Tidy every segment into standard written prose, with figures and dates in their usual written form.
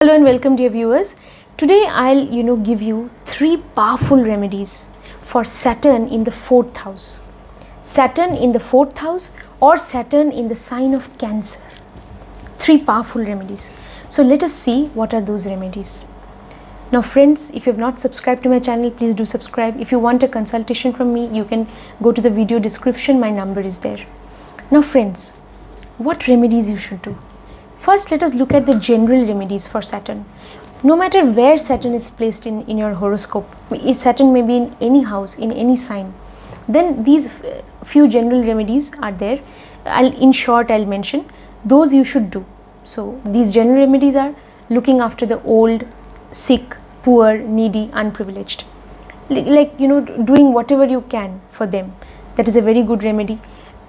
Hello and welcome, dear viewers. Today I'll give you three powerful remedies for Saturn in the 4th house. Saturn in the 4th house or Saturn in the sign of Cancer. Three powerful remedies. So let us see what are those remedies. Now friends, if you have not subscribed to my channel, please do subscribe. If you want a consultation from me, you can go to the video description. My number is there. Now friends, what remedies you should do? First, let us look at the general remedies for Saturn. No matter where Saturn is placed in your horoscope, if Saturn may be in any house, in any sign, then these few general remedies are there. In short, I'll mention those you should do. So, these general remedies are looking after the old, sick, poor, needy, unprivileged. Doing whatever you can for them. That is a very good remedy.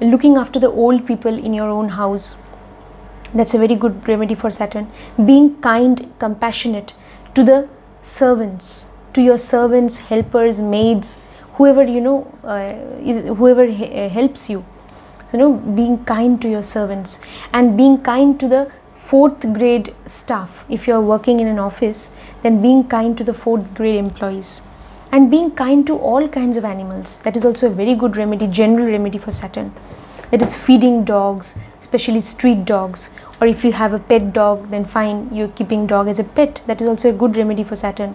Looking after the old people in your own house. That's a very good remedy for Saturn. Being kind, compassionate to the servants, to your servants, helpers, maids, whoever whoever helps you. So being kind to your servants and being kind to the 4th grade staff. If you are working in an office, then being kind to the 4th grade employees and being kind to all kinds of animals. That is also a very good remedy, general remedy for Saturn. That is feeding dogs, especially street dogs, or if you have a pet dog, then fine, you're keeping dog as a pet. That is also a good remedy for Saturn.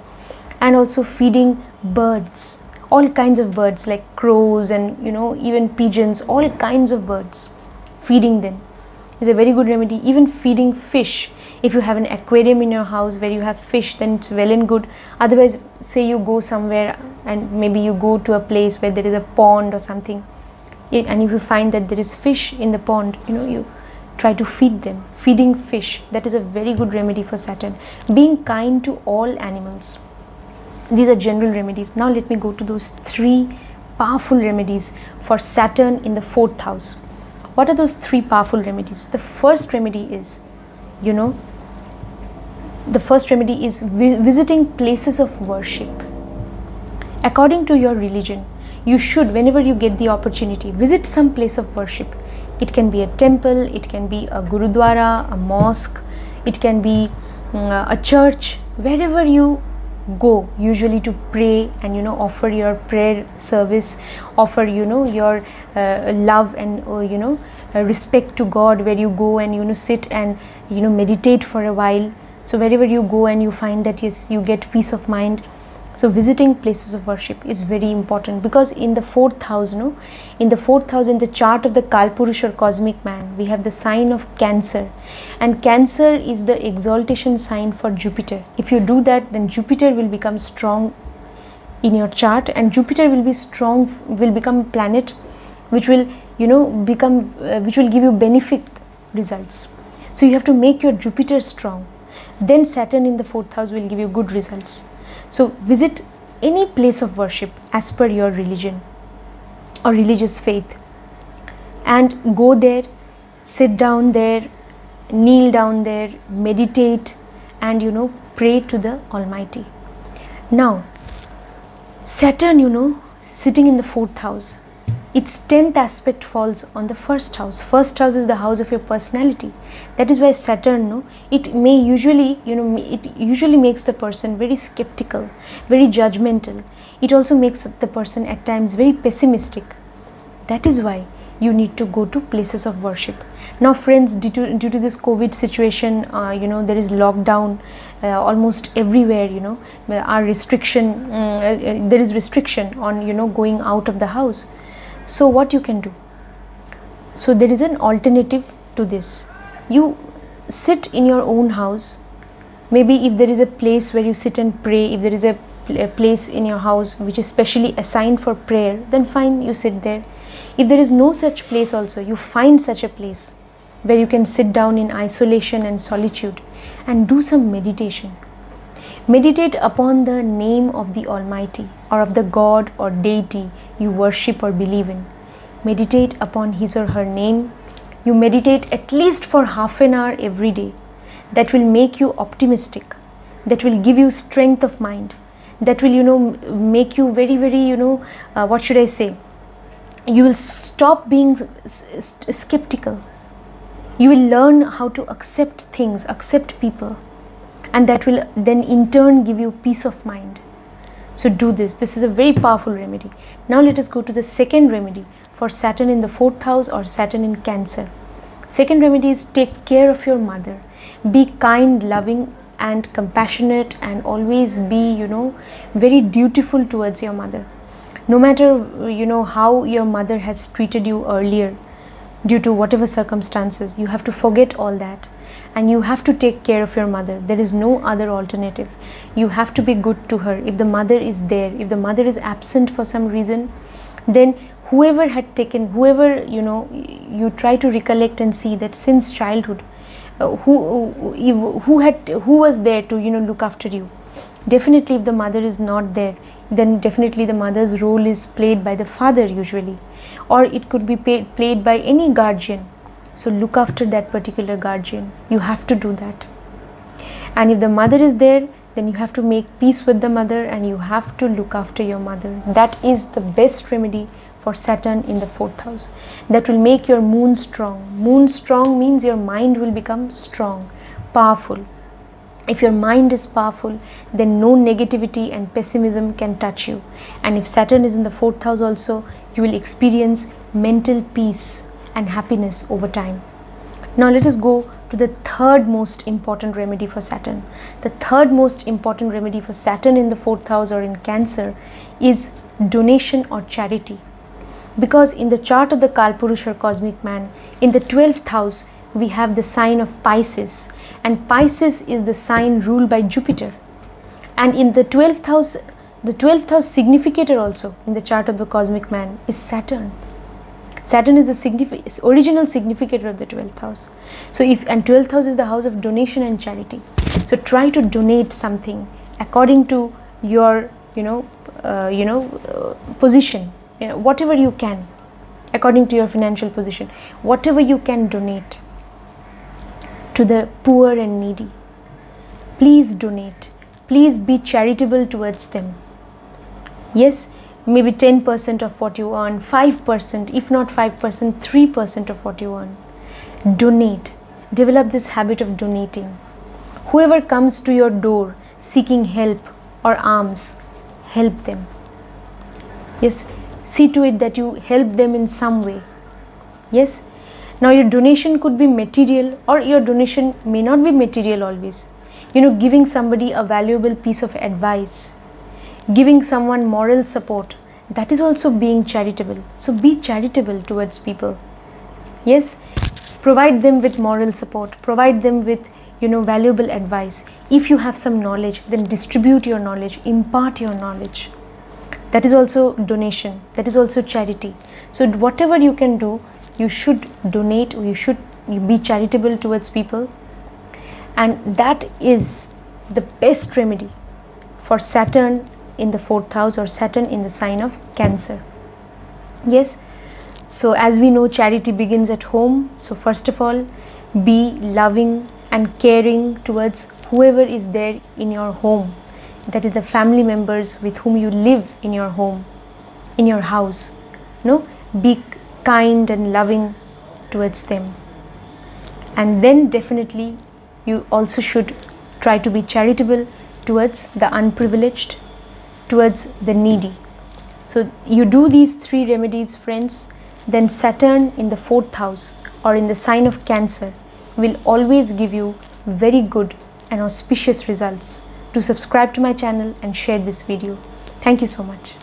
And also feeding birds, all kinds of birds like crows and even pigeons, all kinds of birds. Feeding them is a very good remedy. Even feeding fish. If you have an aquarium in your house where you have fish, then it's well and good. Otherwise, say you go somewhere and maybe you go to a place where there is a pond or something, and if you find that there is fish in the pond, you try to feed them. Feeding fish, that is a very good remedy for Saturn. Being kind to all animals. These are general remedies. Now let me go to those three powerful remedies for Saturn in the 4th house. What are those three powerful remedies? The first remedy is, visiting places of worship. According to your religion, you should, whenever you get the opportunity, visit some place of worship. It can be a temple, it can be a gurudwara, a mosque, it can be a church. Wherever you go, usually to pray and offer your prayer service, offer your love and respect to God, where you go and sit and meditate for a while. So wherever you go and you find that yes, you get peace of mind. So visiting places of worship is very important, because in the 4th house, in the 4th house, in the chart of the Kalpurush or cosmic man, we have the sign of Cancer, and Cancer is the exaltation sign for Jupiter. If you do that, then Jupiter will become strong in your chart, and Jupiter will be strong, will become a planet which will which will give you benefic results. So you have to make your Jupiter strong. Then Saturn in the 4th house will give you good results. So visit any place of worship as per your religion or religious faith, and go there, sit down there, kneel down there, meditate and pray to the Almighty. Now Saturn sitting in the 4th house, its 10th aspect falls on the 1st house. 1st house is the house of your personality. That is why Saturn, it may usually, it usually makes the person very skeptical, very judgmental. It also makes the person at times very pessimistic. That is why you need to go to places of worship. Now friends, due to this COVID situation, there is lockdown almost everywhere. Our restriction, there is restriction on going out of the house. So what you can do? So there is an alternative to this. You sit in your own house. Maybe if there is a place where you sit and pray, if there is a place in your house which is specially assigned for prayer, then fine, you sit there. If there is no such place also, you find such a place where you can sit down in isolation and solitude and do some meditation. Meditate upon the name of the Almighty, or of the God or deity you worship or believe in. Meditate upon his or her name. You meditate at least for half an hour every day. That will make you optimistic. That will give you strength of mind. That will, make you very, very, what should I say? You will stop being skeptical. You will learn how to accept things, accept people. and that will then in turn give you peace of mind. So do this. This is a very powerful remedy. Now let us go to the second remedy for Saturn in the 4th house or Saturn in Cancer. Second remedy is take care of your mother. Be kind, loving and compassionate, and always be, very dutiful towards your mother. No matter, how your mother has treated you earlier, due to whatever circumstances, you have to forget all that and you have to take care of your mother. There is no other alternative. You have to be good to her. If the mother is there, if the mother is absent for some reason, then whoever you try to recollect and see that since childhood, who was there to look after you. Definitely if the mother is not there, then definitely the mother's role is played by the father usually, or it could be played by any guardian. So look after that particular guardian. You have to do that. And if the mother is there, then you have to make peace with the mother and you have to look after your mother. That is the best remedy for Saturn in the 4th house. That will make your moon strong. Moon strong means your mind will become strong, powerful. If your mind is powerful, then no negativity and pessimism can touch you. And if Saturn is in the 4th house also, you will experience mental peace and happiness over time. Now let us go to the third most important remedy for Saturn. The third most important remedy for Saturn in the 4th house or in Cancer is donation or charity. Because in the chart of the Kalpurush or cosmic man, in the 12th house, we have the sign of Pisces, and Pisces is the sign ruled by Jupiter. And in the 12th house significator also in the chart of the cosmic man is Saturn. Saturn is the original significator of the 12th house. So and 12th house is the house of donation and charity. So try to donate something according to your position, whatever you can, according to your financial position, whatever you can donate to the poor and needy. Please donate. Please be charitable towards them. Yes, maybe 10% of what you earn, 5%, if not 5%, 3% of what you earn. Donate. Develop this habit of donating. Whoever comes to your door seeking help or alms, help them. Yes, see to it that you help them in some way. Yes. Now your donation could be material, or your donation may not be material always. Giving somebody a valuable piece of advice, giving someone moral support, that is also being charitable. So be charitable towards people. Yes, provide them with moral support, provide them with valuable advice. If you have some knowledge, then distribute your knowledge, impart your knowledge. That is also donation, that is also charity. So whatever you can do, you should donate, you should be charitable towards people. And that is the best remedy for Saturn in the 4th house or Saturn in the sign of Cancer. Yes, so as we know, charity begins at home. So first of all, be loving and caring towards whoever is there in your home. That is the family members with whom you live in your home, in your house. Be kind and loving towards them. And then definitely you also should try to be charitable towards the unprivileged, towards the needy. So you do these 3 remedies, friends, then Saturn in the 4th house or in the sign of Cancer will always give you very good and auspicious results. Do subscribe to my channel and share this video. Thank you so much.